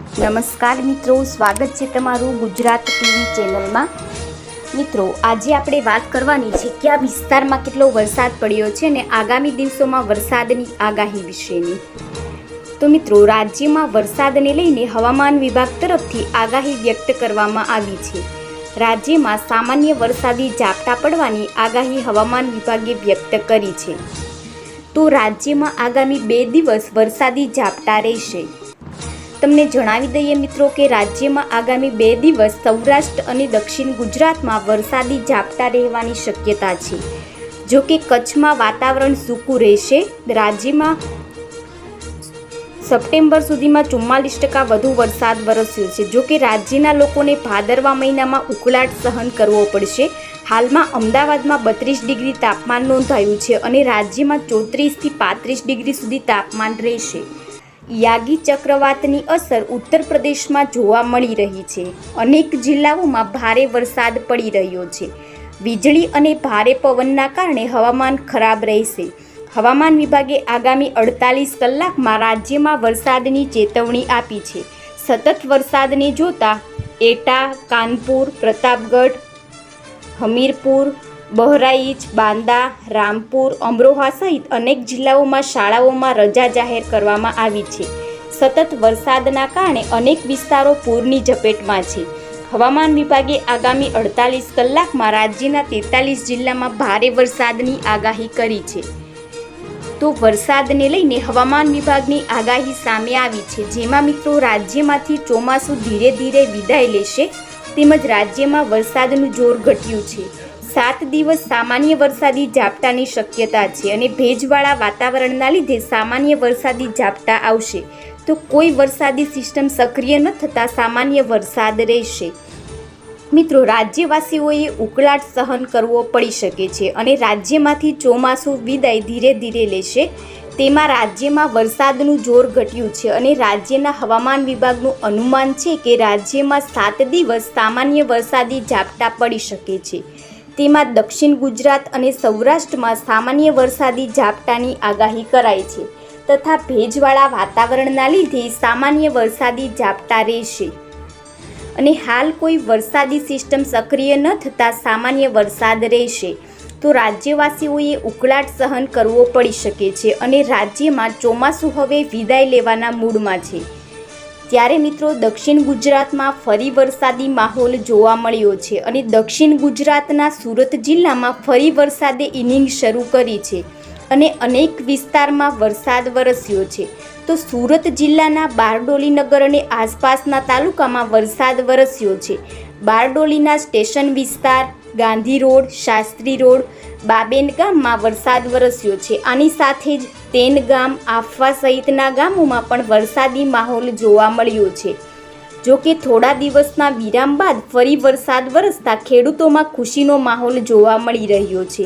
નમસ્કાર મિત્રો, સ્વાગત છે તમારું ગુજરાત ટીવી ચેનલમાં। મિત્રો, આજે આપણે વાત કરવાની છે કે આ વિસ્તારમાં કેટલો વરસાદ પડ્યો છે અને આગામી દિવસોમાં વરસાદની આગાહી વિશેની। તો મિત્રો, રાજ્યમાં વરસાદને લઈને હવામાન વિભાગ તરફથી આગાહી વ્યક્ત કરવામાં આવી છે। રાજ્યમાં સામાન્ય વરસાદી ઝાપટા પડવાની આગાહી હવામાન વિભાગે વ્યક્ત કરી છે। તો રાજ્યમાં આગામી 2 દિવસ વરસાદી ઝાપટા રહેશે। તમને જણાવી દઈએ મિત્રો કે રાજ્યમાં આગામી 2 દિવસ સૌરાષ્ટ્ર અને દક્ષિણ ગુજરાતમાં વરસાદી ઝાપટા રહેવાની શક્યતા છે। જો કે કચ્છમાં વાતાવરણ સૂકું રહેશે। રાજ્યમાં સપ્ટેમ્બર સુધીમાં 44% વધુ વરસાદ વરસ્યો છે। જો કે રાજ્યના લોકોને ભાદરવા મહિનામાં ઉકળાટ સહન કરવો પડશે। હાલમાં અમદાવાદમાં 32 ડિગ્રી તાપમાન નોંધાયું છે અને રાજ્યમાં 34 થી 35 ડિગ્રી સુધી તાપમાન રહેશે। યાગી ચક્રવાતની અસર ઉત્તર પ્રદેશમાં જોવા મળી રહી છે। અનેક જિલ્લાઓમાં ભારે વરસાદ પડી રહ્યો છે। વીજળી અને ભારે પવનના કારણે હવામાન ખરાબ રહેશે। હવામાન વિભાગે આગામી 48 કલાકમાં રાજ્યમાં વરસાદની ચેતવણી આપી છે। સતત વરસાદને જોતા એટા, કાનપુર, પ્રતાપગઢ, હમીરપુર, બહરાઈચ, બાંદા, રામપુર, અમરોહા સહિત અનેક જિલ્લાઓમાં શાળાઓમાં રજા જાહેર કરવામાં આવી છે। સતત વરસાદના કારણે અનેક વિસ્તારો પૂરની ઝપેટમાં છે। હવામાન વિભાગે આગામી 48 કલાકમાં રાજ્યના 43 જિલ્લામાં ભારે વરસાદની આગાહી કરી છે। તો વરસાદને લઈને હવામાન વિભાગની આગાહી સામે આવી છે, જેમાં મિત્રો રાજ્યમાંથી ચોમાસું ધીરે ધીરે વિદાય લેશે તેમજ રાજ્યમાં વરસાદનું જોર ઘટ્યું છે। 7 દિવસ સામાન્ય વરસાદી ઝાપટાની શક્યતા છે અને ભેજવાળા વાતાવરણના લીધે સામાન્ય વરસાદી ઝાપટા આવશે। તો કોઈ વરસાદી સિસ્ટમ સક્રિય ન થતાં સામાન્ય વરસાદ રહેશે। મિત્રો, રાજ્યવાસીઓએ ઉકળાટ સહન કરવો પડી શકે છે અને રાજ્યમાંથી ચોમાસું વિદાય ધીરે ધીરે લેશે। તેમાં રાજ્યમાં વરસાદનું જોર ઘટ્યું છે અને રાજ્યના હવામાન વિભાગનું અનુમાન છે કે રાજ્યમાં 7 દિવસ સામાન્ય વરસાદી ઝાપટા પડી શકે છે। તેમાં દક્ષિણ ગુજરાત અને સૌરાષ્ટ્રમાં સામાન્ય વરસાદી ઝાપટાની આગાહી કરાઈ છે તથા ભેજવાળા વાતાવરણના લીધે સામાન્ય વરસાદી ઝાપટા રહેશે અને હાલ કોઈ વરસાદી સિસ્ટમ સક્રિય ન થતાં સામાન્ય વરસાદ રહેશે। તો રાજ્યવાસીઓએ ઉકળાટ સહન કરવો પડી શકે છે અને રાજ્યમાં ચોમાસું હવે વિદાય લેવાના મૂડમાં છે। ત્યારે મિત્રો, દક્ષિણ ગુજરાતમાં ફરી વરસાદી માહોલ જોવા મળ્યો છે અને દક્ષિણ ગુજરાતના સુરત જિલ્લામાં ફરી વરસાદે ઇનિંગ શરૂ કરી છે અને અનેક વિસ્તારમાં વરસાદ વરસ્યો છે। તો સુરત જિલ્લાના બારડોલી નગર અને આસપાસના તાલુકામાં વરસાદ વરસ્યો છે। બારડોલીના સ્ટેશન વિસ્તાર, ગાંધી રોડ, શાસ્ત્રી રોડ, બાબેન ગામમાં વરસાદ વરસ્યો છે। આની સાથે જ તેન ગામ, આફવા સહિતના ગામોમાં પણ વરસાદી માહોલ જોવા મળ્યો છે। જો કે થોડા દિવસના વિરામ બાદ ફરી વરસાદ વરસતા ખેડૂતોમાં ખુશીનો માહોલ જોવા મળી રહ્યો છે।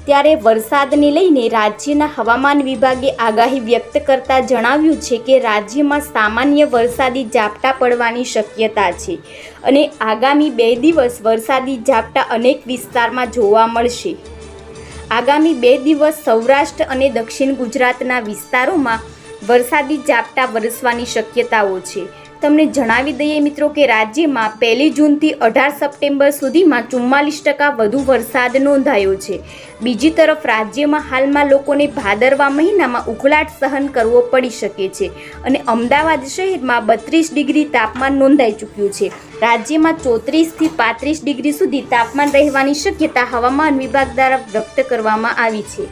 ત્યારે વરસાદને લઈને રાજ્યના હવામાન વિભાગે આગાહી વ્યક્ત કરતા જણાવ્યું છે કે રાજ્યમાં સામાન્ય વરસાદી ઝાપટા પડવાની શક્યતા છે અને આગામી 2 દિવસ વરસાદી ઝાપટા અનેક વિસ્તારમાં જોવા મળશે। આગામી 2 દિવસ સૌરાષ્ટ્ર અને દક્ષિણ ગુજરાતના વિસ્તારોમાં વરસાદી ઝાપટા વરસવાની શક્યતાઓ છે। તમને જણાવી દઈએ મિત્રો કે રાજ્યમાં 1 જૂનથી 18 સપ્ટેમ્બર સુધીમાં 44% વધુ વરસાદ નોંધાયો છે। બીજી તરફ રાજ્યમાં હાલમાં લોકોને ભાદરવા મહિનામાં ઉકળાટ સહન કરવો પડી શકે છે અને અમદાવાદ શહેરમાં 32 ડિગ્રી તાપમાન નોંધાઈ ચૂક્યું છે। રાજ્યમાં 34 થી 35 ડિગ્રી સુધી તાપમાન રહેવાની શક્યતા હવામાન વિભાગ દ્વારા વ્યક્ત કરવામાં આવી છે।